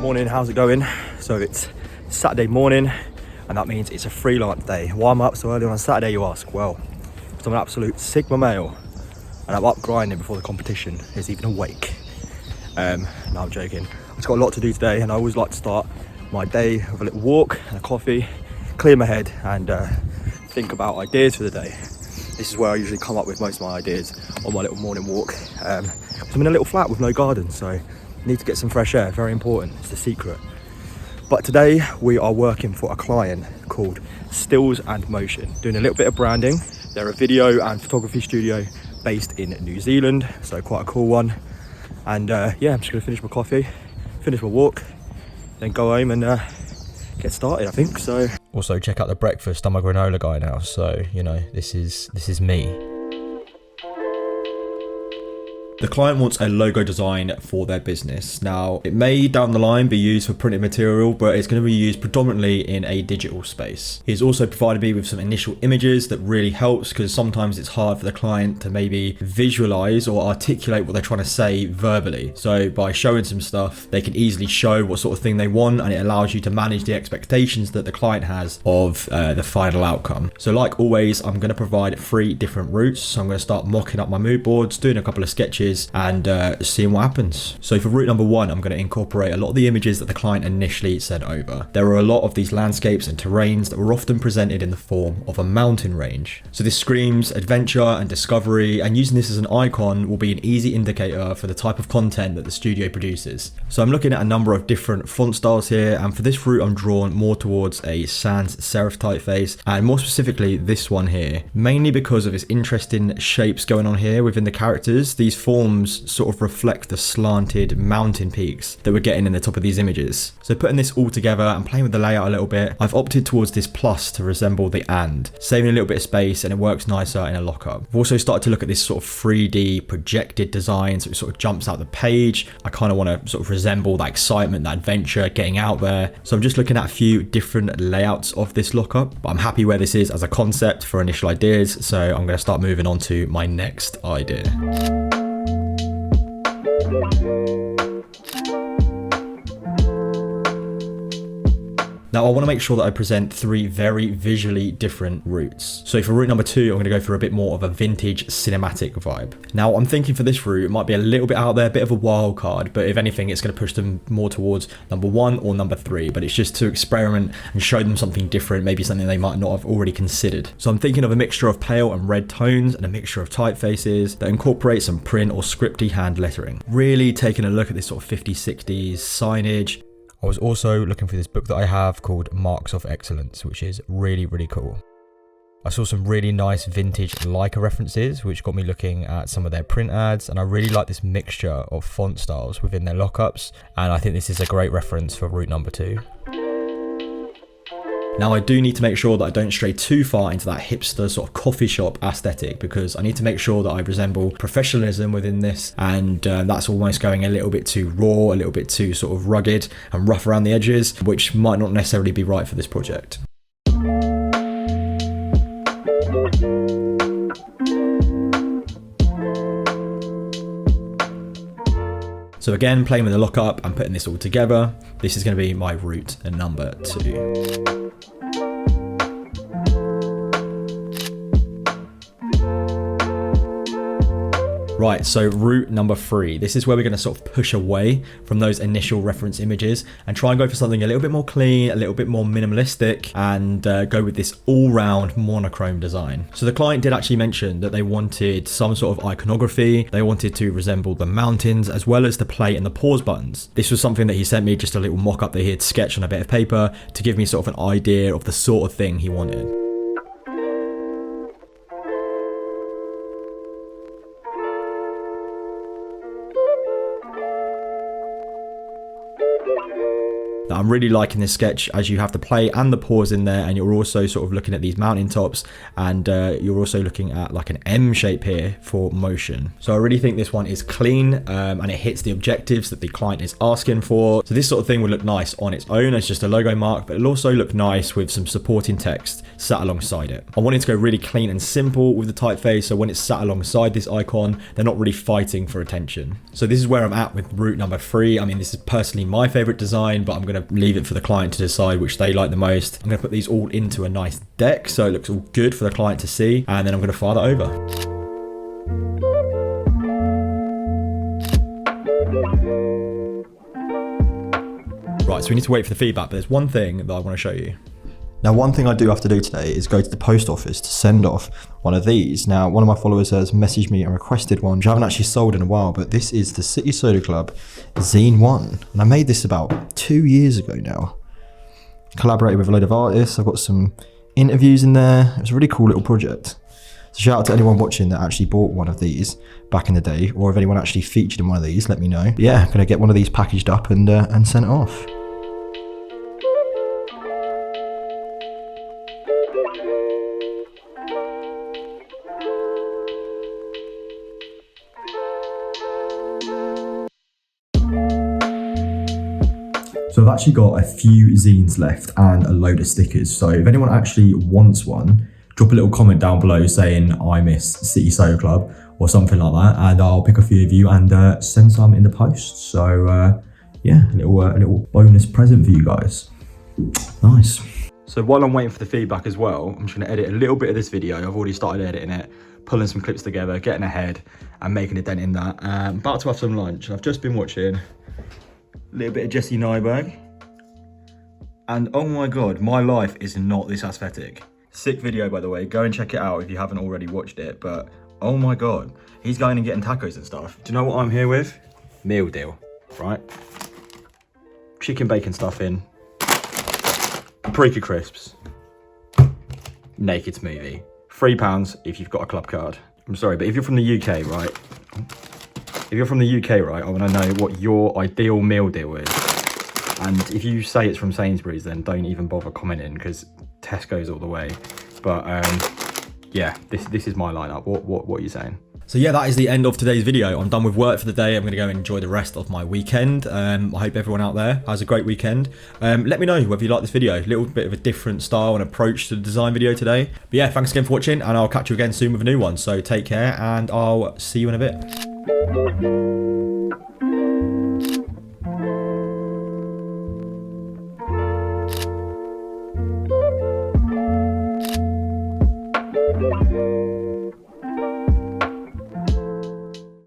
Morning, how's it going? So it's Saturday morning and that means it's a freelance day. Why am I up so early on a Saturday, you ask? Well, because I'm an absolute Sigma male and I'm up grinding before the competition is even awake. No, I'm joking. I've just got a lot to do today and I always like to start my day with a little walk and a coffee, clear my head and think about ideas for the day. This is where I usually come up with most of my ideas on my little morning walk. I'm in a little flat with no garden, so I need to get some fresh air, very important, it's the secret. But today we are working for a client called Stills and Motion, doing a little bit of branding. They're a video and photography studio based in New Zealand, so quite a cool one. And yeah, I'm just gonna finish my coffee, finish my walk, then go home and get started, I think. So also check out the breakfast. I'm a granola guy now, so you know this is me. The client wants a logo design for their business. Now, it may down the line be used for printed material, but it's going to be used predominantly in a digital space. He's also provided me with some initial images that really helps because sometimes it's hard for the client to maybe visualize or articulate what they're trying to say verbally. So by showing some stuff, they can easily show what sort of thing they want, and it allows you to manage the expectations that the client has of the final outcome. So like always, I'm going to provide 3 different routes. So I'm going to start mocking up my mood boards, doing a couple of sketches, and seeing what happens. So for route number 1, I'm going to incorporate a lot of the images that the client initially sent over. There are a lot of these landscapes and terrains that were often presented in the form of a mountain range. So this screams adventure and discovery, and using this as an icon will be an easy indicator for the type of content that the studio produces. So I'm looking at a number of different font styles here, and for this route I'm drawn more towards a sans serif typeface, and more specifically this one here, mainly because of its interesting shapes going on here within the characters. These forms sort of reflect the slanted mountain peaks that we're getting in the top of these images. So putting this all together and playing with the layout a little bit, I've opted towards this plus to resemble the and, saving a little bit of space, and it works nicer in a lockup. I've also started to look at this sort of 3D projected design, so it sort of jumps out the page. I kind of want to sort of resemble that excitement, that adventure, getting out there. So I'm just looking at a few different layouts of this lockup, but I'm happy where this is as a concept for initial ideas, so I'm going to start moving on to my next idea. Now I want to make sure that I present 3 very visually different routes. So for route number 2, I'm going to go for a bit more of a vintage cinematic vibe. Now I'm thinking for this route, it might be a little bit out there, a bit of a wild card, but if anything, it's going to push them more towards number 1 or number 3, but it's just to experiment and show them something different, maybe something they might not have already considered. So I'm thinking of a mixture of pale and red tones and a mixture of typefaces that incorporate some print or scripty hand lettering. Really taking a look at this sort of 50s, 60s signage. I was also looking for this book that I have called Marks of Excellence, which is really, really cool. I saw some really nice vintage Leica references, which got me looking at some of their print ads, and I really like this mixture of font styles within their lockups, and I think this is a great reference for route number 2. Now I do need to make sure that I don't stray too far into that hipster sort of coffee shop aesthetic, because I need to make sure that I resemble professionalism within this, and that's almost going a little bit too raw, a little bit too sort of rugged and rough around the edges, which might not necessarily be right for this project. So again, playing with the lockup and putting this all together, this is going to be my route number 2. Right, so route number 3. This is where we're going to sort of push away from those initial reference images and try and go for something a little bit more clean, a little bit more minimalistic, and go with this all-round monochrome design. So the client did actually mention that they wanted some sort of iconography. They wanted to resemble the mountains as well as the play and the pause buttons. This was something that he sent me, just a little mock-up that he had sketched on a bit of paper to give me sort of an idea of the sort of thing he wanted. Now, I'm really liking this sketch as you have the play and the pause in there, and you're also sort of looking at these mountain tops, and you're also looking at like an M shape here for motion. So I really think this one is clean, and it hits the objectives that the client is asking for. So this sort of thing would look nice on its own as just a logo mark, but it'll also look nice with some supporting text sat alongside it. I wanted to go really clean and simple with the typeface, so when it's sat alongside this icon, they're not really fighting for attention. So this is where I'm at with route number 3. I mean, this is personally my favorite design, but I'm going to leave it for the client to decide which they like the most. I'm going to put these all into a nice deck so it looks all good for the client to see, and then I'm going to fire that over. Right, so we need to wait for the feedback, but there's one thing that I want to show you. Now, one thing I do have to do today is go to the post office to send off one of these. Now, one of my followers has messaged me and requested one, which I haven't actually sold in a while, but this is the City Soda Club Zine 1. And I made this about 2 years ago now. Collaborated with a load of artists. I've got some interviews in there. It was a really cool little project. So shout out to anyone watching that actually bought one of these back in the day, or if anyone actually featured in one of these, let me know. But yeah, gonna get one of these packaged up and sent off. So I've actually got a few zines left and a load of stickers. So if anyone actually wants one, drop a little comment down below saying I miss City Soda Club or something like that, and I'll pick a few of you and send some in the post. So yeah, a little bonus present for you guys. Nice. So while I'm waiting for the feedback as well, I'm just gonna edit a little bit of this video. I've already started editing it, pulling some clips together, getting ahead and making a dent in that. I'm about to have some lunch, and I've just been watching a little bit of Jesse Nyberg, and oh my god, my life is not this aesthetic. Sick video, by the way, go and check it out if you haven't already watched it, but oh my god, he's going and getting tacos and stuff. Do you know what I'm here with? Meal deal, right? Chicken bacon stuffing, paprika crisps, naked smoothie. £3 if you've got a club card. I'm sorry, but if you're from the UK, right? If you're from the UK, right, I want to know what your ideal meal deal is. And if you say it's from Sainsbury's, then don't even bother commenting, because Tesco's all the way. But yeah, this is my lineup. What are you saying? So yeah, that is the end of today's video. I'm done with work for the day. I'm going to go and enjoy the rest of my weekend. I hope everyone out there has a great weekend. Let me know whether you like this video. A little bit of a different style and approach to the design video today. But yeah, thanks again for watching, and I'll catch you again soon with a new one. So take care, and I'll see you in a bit.